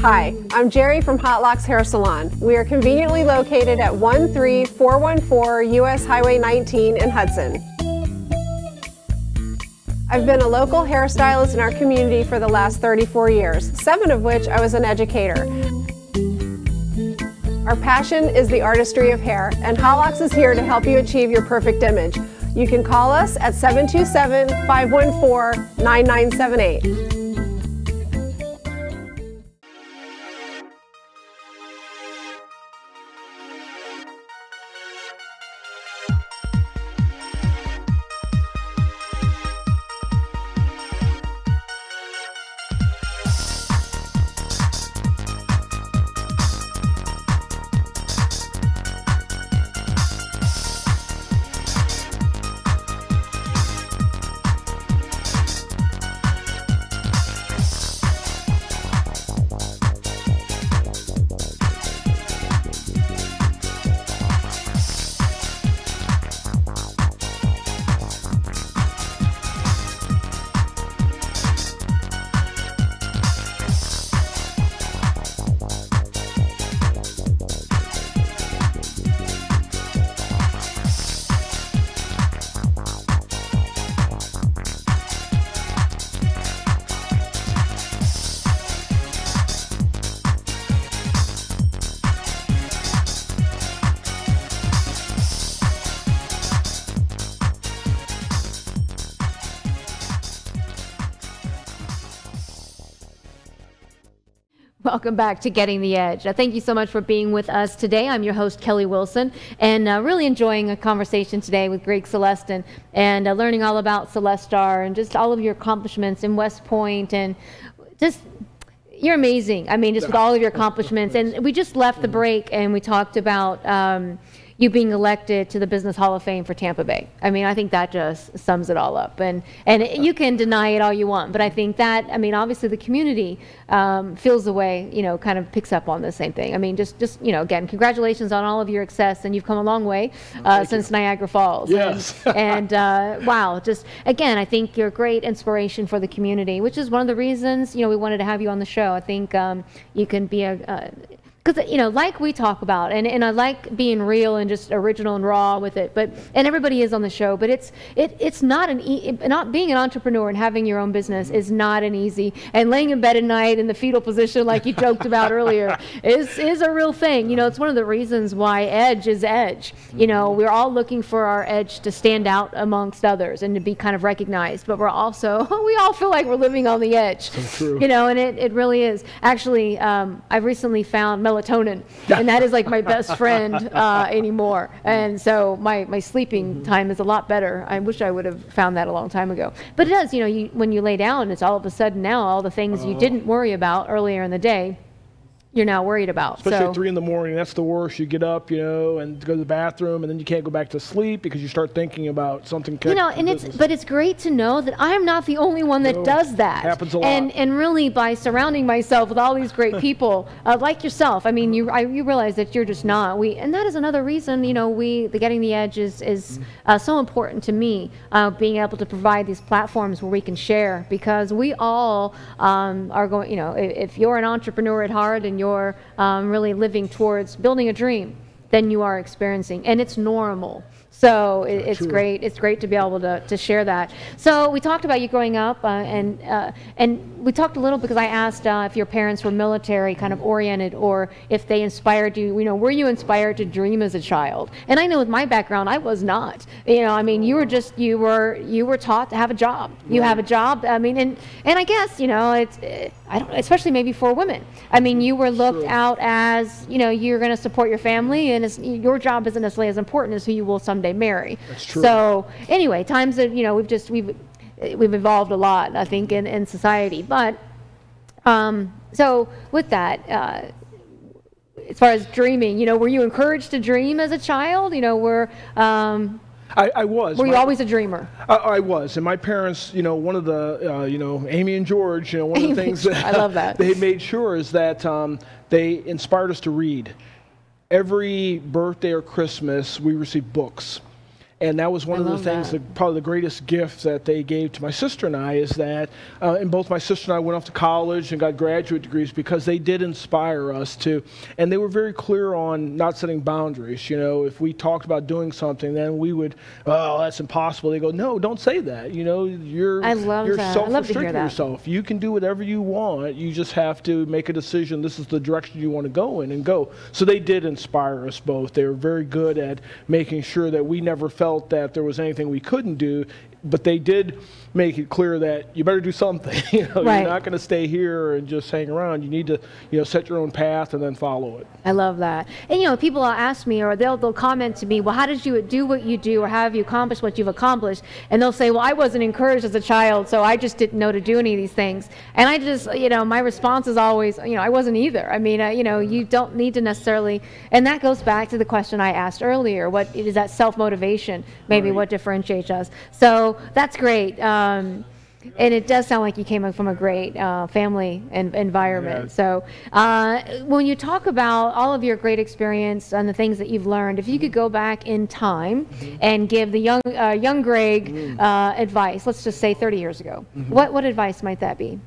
Hi, I'm Jerry from Hot Locks Hair Salon. We are conveniently located at 13414 US Highway 19 in Hudson. I've been a local hairstylist in our community for the last 34 years, 7 of which I was an educator. Our passion is the artistry of hair, and Hot Locks is here to help you achieve your perfect image. You can call us at 727-514-9978. Welcome back to Getting the Edge. Thank you so much for being with us today. I'm your host, Kelly Wilson, and really enjoying a conversation today with Greg Celestan and learning all about Celestar and just all of your accomplishments in West Point, and just, you're amazing. I mean, just with all of your accomplishments. And we just left the break and we talked about you being elected to the Business Hall of Fame for Tampa Bay. I mean, I think that just sums it all up. And you can deny it all you want, but I think that, I mean, obviously the community feels the way, you know, kind of picks up on the same thing. I mean, just you know, again, congratulations on all of your success, and you've come a long way since Niagara Falls. Yes. And wow, just, again, I think you're a great inspiration for the community, which is one of the reasons, you know, we wanted to have you on the show. I think you can be because, you know, like we talk about, and I like being real and just original and raw with it, and everybody is on the show, but it's not not being an entrepreneur and having your own business is not an easy, and laying in bed at night in the fetal position like you joked about earlier is a real thing. You know, it's one of the reasons why Edge is Edge. You know, we're all looking for our edge to stand out amongst others and to be kind of recognized, but we're also, we all feel like we're living on the edge. So true. You know, and it really is. Actually, I've recently found melatonin, and that is like my best friend anymore. And so my sleeping time is a lot better. I wish I would have found that a long time ago. But it does, you know, when you lay down, it's all of a sudden now all the things you didn't worry about earlier in the day, you're now worried about. Especially at 3 in the morning, that's the worst. You get up, you know, and go to the bathroom, and then you can't go back to sleep because you start thinking about something. You know, and it's great to know that I'm not the only one that does that. Happens a lot. And really, by surrounding myself with all these great people like yourself, I mean, you realize that you're just not. And that is another reason, you know, the Getting the Edge is so important to me, being able to provide these platforms where we can share, because we all are going, you know, if you're an entrepreneur at heart and you're really living towards building a dream, then you are experiencing, and it's normal. So it's great. It's great to be able to share that. So we talked about you growing up, and we talked a little because I asked if your parents were military kind of oriented, or if they inspired you. You know, were you inspired to dream as a child? And I know with my background, I was not. You know, I mean, you were taught to have a job. You have a job. I mean, and I guess, you know, it's especially maybe for women. I mean, you were looked out as, you know, you're going to support your family, and your job isn't necessarily as important as who you will someday marry. That's true. So anyway, times that, you know, we've evolved a lot, I think, in society. But so with that, as far as dreaming, you know, were you encouraged to dream as a child? You know, I was. Were you always a dreamer? I was, and my parents, you know, one of the, you know, Amy and George, you know, one of the things that I love that they made sure is that they inspired us to read. Every birthday or Christmas, we received books. And that was one of the things, that probably the greatest gift that they gave to my sister and I, is that, and both my sister and I went off to college and got graduate degrees because they did inspire us to, and they were very clear on not setting boundaries. You know, if we talked about doing something, then we would, oh, that's impossible. They go, no, don't say that. You know, you're self-restricting yourself. You can do whatever you want. You just have to make a decision. This is the direction you want to go in, and go. So they did inspire us both. They were very good at making sure that we never felt that there was anything we couldn't do, but they did make it clear that you better do something. You know, right. You're not going to stay here and just hang around. You need to, you know, set your own path and then follow it. I love that. And, you know, people will ask me, or they'll comment to me, well, how did you do what you do, or how have you accomplished what you've accomplished? And they'll say, well, I wasn't encouraged as a child, so I just didn't know to do any of these things. And I just, you know, my response is always, you know, I wasn't either. I mean, you know, you don't need to necessarily, and that goes back to the question I asked earlier, what is that self-motivation, maybe what differentiates us. So that's great. And it does sound like you came from a great family and environment. Yeah. So when you talk about all of your great experience and the things that you've learned, if you could go back in time and give the young Greg advice, let's just say 30 years ago, what advice might that be?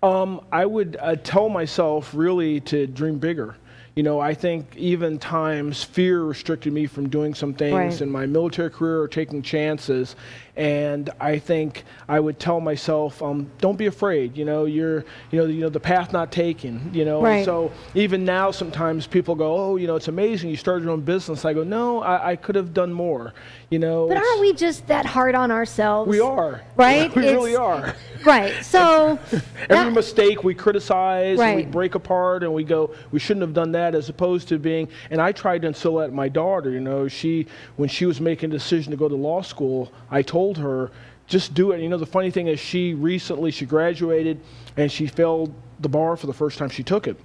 I would tell myself really to dream bigger. You know, I think even times fear restricted me from doing some things in my military career or taking chances. And I think I would tell myself, don't be afraid. You know, the path not taken. You know, and so even now, sometimes people go, oh, you know, it's amazing you started your own business. I go, no, I could have done more. You know, but aren't we just that hard on ourselves? We are, right? We really are. Right. So every mistake we criticize, and we break apart, and we go, we shouldn't have done that, as opposed to being. And I tried to instill that in my daughter. You know, when she was making a decision to go to law school, I told her, just do it. You know, the funny thing is, she graduated, and she failed the bar for the first time she took it.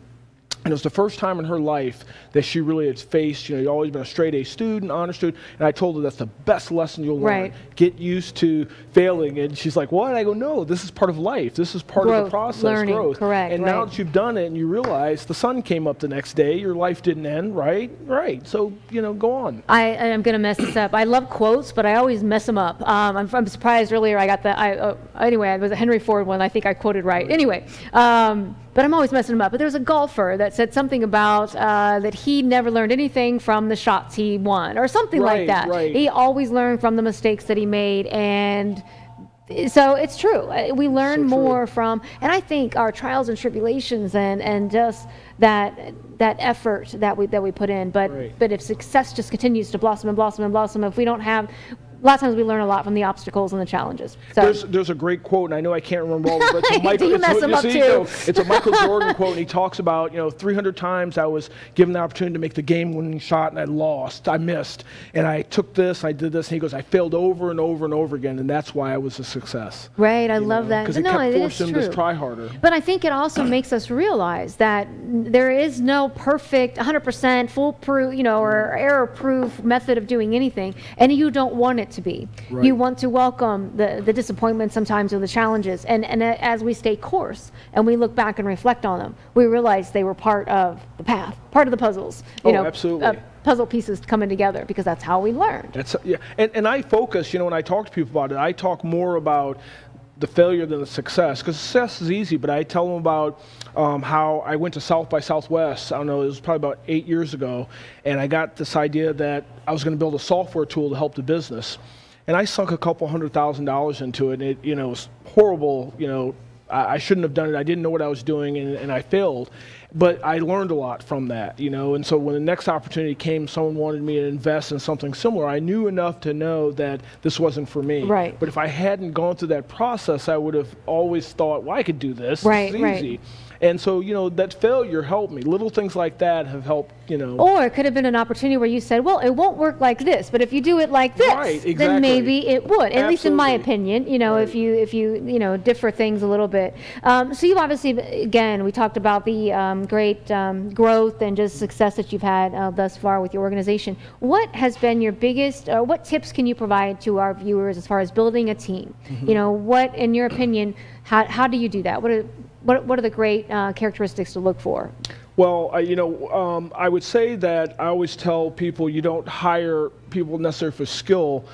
And it was the first time in her life that she really had faced, you know, you've always been a straight A student, honor student, and I told her that's the best lesson you'll learn. Get used to failing. And she's like, what? I go, no, this is part of life. This is part of the process, growth. And now that you've done it and you realize the sun came up the next day, your life didn't end, right? So, you know, go on. I'm going to mess this up. I love quotes, but I always mess them up. I'm surprised earlier I got the, anyway, it was a Henry Ford one. I think I quoted right. Anyway, but I'm always messing them up. But there was a golfer that said something about that he never learned anything from the shots he won, or something like that. He always learned from the mistakes that he made, and so it's true. We learn more from, and I think our trials and tribulations and just that effort that we put in. But if success just continues to blossom and blossom and blossom, if we don't have, a lot of times we learn a lot from the obstacles and the challenges. So there's a great quote, and I know I can't remember all of it, but it's a Michael Jordan quote, and he talks about, you know, 300 times I was given the opportunity to make the game-winning shot, and I lost, I missed, and I took this, I did this, and he goes, I failed over and over and over again, and that's why I was a success. Right, I love that. Because it kept forcing him to try harder. But I think it also makes us realize that there is no perfect, 100% foolproof, you know, or error-proof method of doing anything, and you don't want it to be. You want to welcome the disappointment sometimes, or the challenges, and as we stay course and we look back and reflect on them, we realize they were part of the path, part of the puzzles. You know, absolutely. Puzzle pieces coming together, because that's how we learn. And I focus, you know, when I talk to people about it, I talk more about the failure than the success, because success is easy, but I tell them about how I went to South by Southwest, I don't know, it was probably about 8 years ago, and I got this idea that I was going to build a software tool to help the business, and I sunk a couple $100,000 into it, and it, you know, was horrible, you know, I shouldn't have done it, I didn't know what I was doing, and I failed, but I learned a lot from that, you know, and so when the next opportunity came, someone wanted me to invest in something similar, I knew enough to know that this wasn't for me. But if I hadn't gone through that process, I would have always thought, well, I could do this, it's easy. And so, you know, that failure helped me. Little things like that have helped, you know. Or it could have been an opportunity where you said, well, it won't work like this, but if you do it like this, then maybe it would. At least in my opinion, you know, if you you know, differ things a little bit. So you've obviously, again, we talked about the great growth and just success that you've had thus far with your organization. What has been your biggest, what tips can you provide to our viewers as far as building a team? You know, what, in your opinion, how do you do that? What are the great characteristics to look for? Well, you know, I would say that I always tell people you don't hire people necessarily for skill.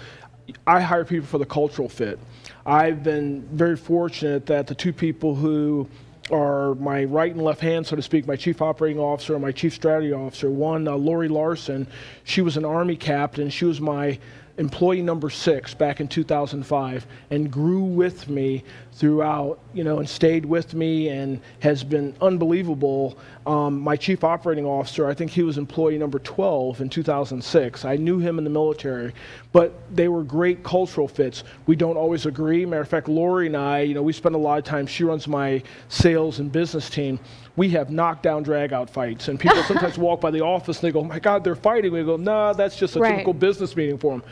I hire people for the cultural fit. I've been very fortunate that the two people who are my right and left hand, so to speak, my chief operating officer and my chief strategy officer. One, Lori Larson, she was an Army captain. She was my employee number 6 back in 2005 and grew with me throughout, you know, and stayed with me and has been unbelievable. My chief operating officer, I think he was employee number 12 in 2006. I knew him in the military, but they were great cultural fits. We don't always agree. Matter of fact, Lori and I, you know, we spend a lot of time, she runs my sales and business team. We have knockdown, drag-out fights, and people sometimes walk by the office and they go, oh my God, they're fighting. We go, no, that's just a typical business meeting for them.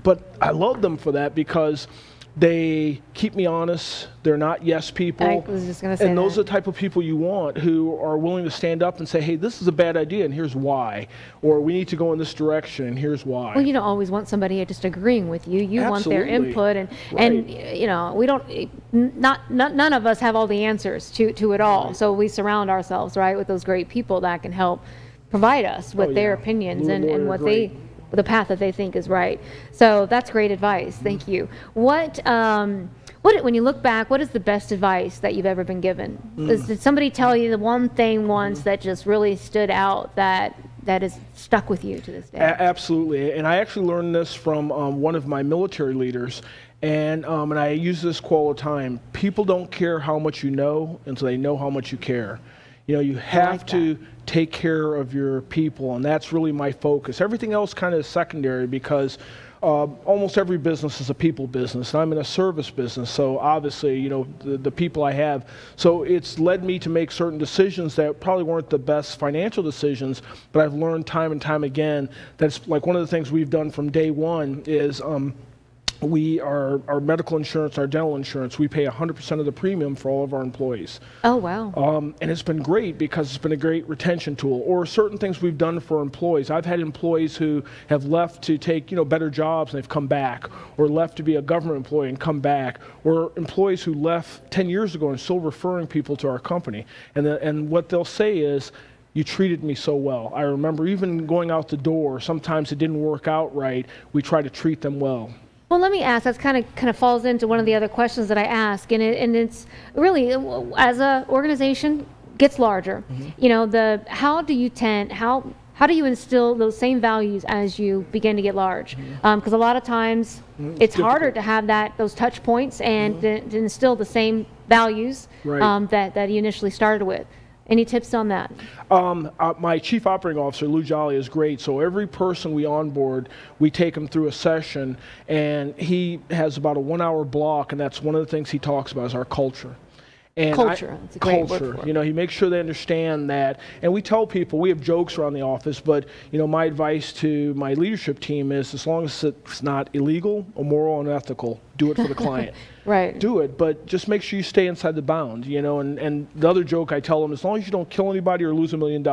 But I love them for that because they keep me honest. They're not yes people. I was just going to say and those are the type of people you want who are willing to stand up and say, hey, this is a bad idea and here's why. Or we need to go in this direction and here's why. Well, you don't always want somebody just agreeing with you. You want their input and you know, we don't, none of us have all the answers to it all. So we surround ourselves, with those great people that can help provide us with their opinions and what they the path that they think is right. So that's great advice. Thank you. What when you look back, what is the best advice that you've ever been given? Did somebody tell you the one thing once that just really stood out that is stuck with you to this day? Absolutely, and I actually learned this from one of my military leaders, and I use this quote all the time: people don't care how much you know until they know how much you care. You know, you have to take care of your people, and that's really my focus. Everything else kind of is secondary, because almost every business is a people business. I'm in a service business, so obviously, you know, the people I have. So it's led me to make certain decisions that probably weren't the best financial decisions, but I've learned time and time again that's like one of the things we've done from day one is our medical insurance, our dental insurance, we pay 100% of the premium for all of our employees. Oh, wow. And it's been great because it's been a great retention tool. Or certain things we've done for employees. I've had employees who have left to take, you know, better jobs and they've come back, or left to be a government employee and come back, or employees who left 10 years ago and still referring people to our company. And what they'll say is, you treated me so well. I remember even going out the door, sometimes it didn't work out right, we try to treat them well. Well, let me ask, that kind of falls into one of the other questions that I ask, and it's really, as an organization gets larger, you know, how do you instill those same values as you begin to get large? Because a lot of times it's harder to have those touch points and to instill the same values that you initially started with. Any tips on that? My chief operating officer, Lou Jolly, is great. So every person we onboard, we take them through a session, and he has about a 1-hour block, and that's one of the things he talks about is our culture. And culture, that's a great word for it. You know, he makes sure they understand that. And we tell people, we have jokes around the office, but, you know, my advice to my leadership team is, as long as it's not illegal, immoral, unethical, do it for the client. Right. Do it, but just make sure you stay inside the bound, you know. And the other joke I tell them, as long as you don't kill anybody or lose $1 million,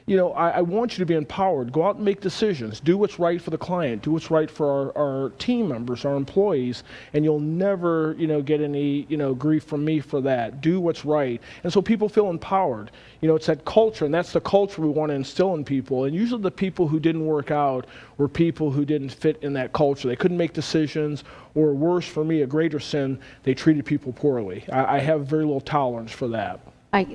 you know, I want you to be empowered. Go out and make decisions. Do what's right for the client. Do what's right for our team members, our employees, and you'll never, you know, get any, you know, grief from me for that. Do what's right. And so people feel empowered. You know, it's that culture, and that's the culture we want to instill in people. And usually the people who didn't work out were people who didn't fit in that culture. They couldn't make decisions, or worse for me, a greater sin, they treated people poorly. I have very little tolerance for that.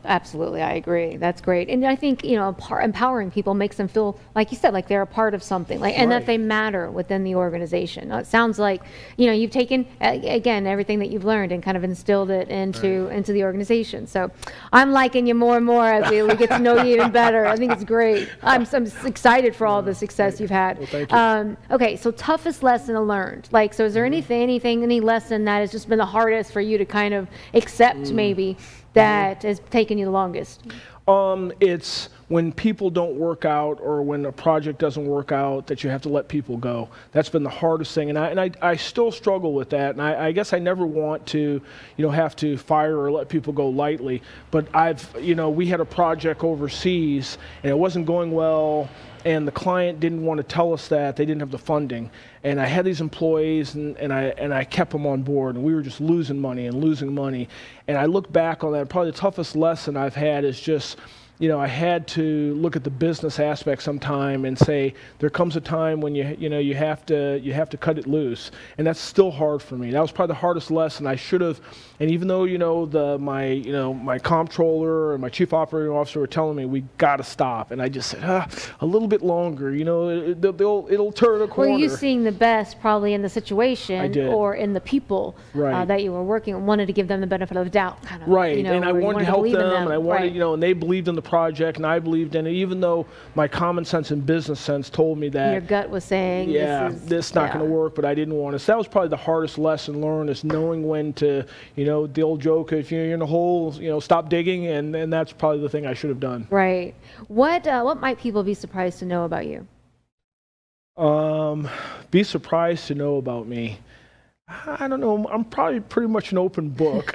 Absolutely, I agree. That's great. And I think, you know, empowering people makes them feel, like you said, like they're a part of something, like, and that they matter within the organization. It sounds like, you know, you've taken, again, everything that you've learned and kind of instilled it into the organization. So I'm liking you more and more as we get to know you even better. I think it's great. I'm excited for all the success you've had. Well, thank you. Okay, so toughest lesson learned. Like, so is there any lesson that has just been the hardest for you to kind of accept, maybe, that has taken you the longest? It's when people don't work out, or when a project doesn't work out, that you have to let people go. That's been the hardest thing, and I still struggle with that. And I guess I never want to, you know, have to fire or let people go lightly. But you know, we had a project overseas, and it wasn't going well, and the client didn't want to tell us that they didn't have the funding. And I had these employees, and I kept them on board, and we were just losing money. And I look back on that, probably the toughest lesson I've had is just, you know, I had to look at the business aspect sometime and say, there comes a time when you have to cut it loose, and that's still hard for me. That was probably the hardest lesson. I should have, and even though, you know, my comptroller and my chief operating officer were telling me we got to stop, and I just said, a little bit longer, you know, it'll turn a corner. Well, you seeing the best probably in the situation or in the people that you were working on, wanted to give them the benefit of the doubt, kind of. Right, you know, and I wanted to help them, and I wanted, you know, and they believed in the project, and I believed in it, even though my common sense and business sense told me that your gut was saying, this is not going to work, but I didn't want to. So that was probably the hardest lesson learned, is knowing when to, you know, the old joke, if you're in a hole, you know, stop digging, and that's probably the thing I should have done. Right. What might people be surprised to know about you? Be surprised to know about me. I don't know. I'm probably pretty much an open book.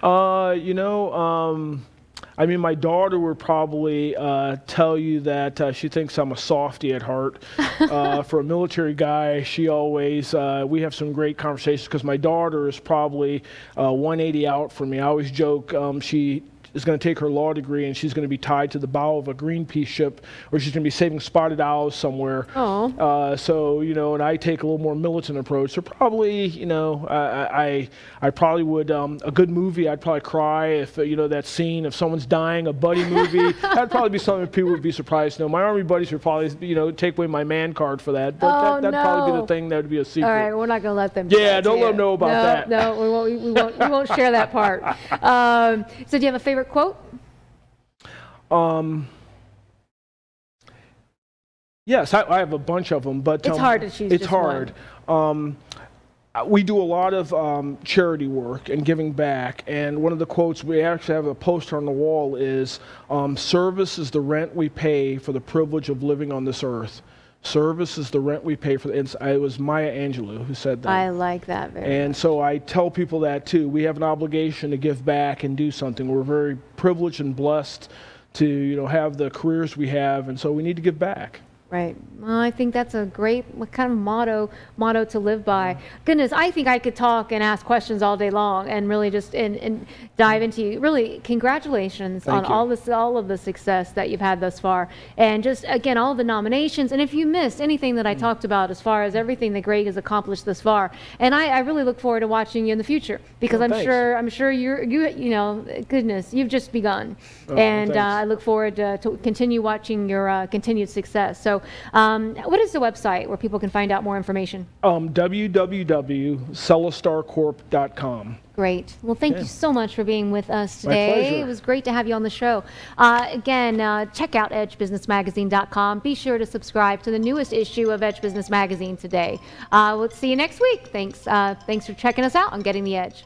You know, I mean, my daughter would probably tell you that she thinks I'm a softie at heart. For a military guy, she always, we have some great conversations, because my daughter is probably 180 out from me. I always joke, she is going to take her law degree and she's going to be tied to the bow of a Greenpeace ship, or she's going to be saving spotted owls somewhere. Oh. So, you know, and I take a little more militant approach. So probably, you know, I probably would, a good movie, I'd probably cry if, you know, that scene if someone's dying, a buddy movie, that'd probably be something people would be surprised to know. My Army buddies would probably, you know, take away my man card for that, but that'd probably be the thing that would be a secret. All right, we're not going to let them do Yeah, that don't let them know about that. No, we won't share that part. So do you have a favorite quote? Yes, I have a bunch of them, but it's hard to choose. It's hard. We do a lot of charity work and giving back, and one of the quotes, we actually have a poster on the wall, is service is the rent we pay for the privilege of living on this earth. Service is the rent we pay for. It was Maya Angelou who said that. I like that very And much. so I tell people that too. We have an obligation to give back and do something. We're very privileged and blessed to, you know, have the careers we have, and so we need to give back. Right. Well, I think that's a great kind of motto to live by. Goodness, I think I could talk and ask questions all day long and really just and dive into. Really, congratulations on all of the success that you've had thus far, and just again all the nominations. And if you missed anything that I talked about as far as everything that Greg has accomplished thus far, and I really look forward to watching you in the future, because I'm sure you know, goodness, you've just begun, and I look forward to continue watching your continued success. So. What is the website where people can find out more information? www.celestarcorp.com. Great. Well, thank you so much for being with us today. My pleasure. It was great to have you on the show. Again, check out edgebusinessmagazine.com. Be sure to subscribe to the newest issue of Edge Business Magazine today. We'll see you next week. Thanks for checking us out on Getting the Edge.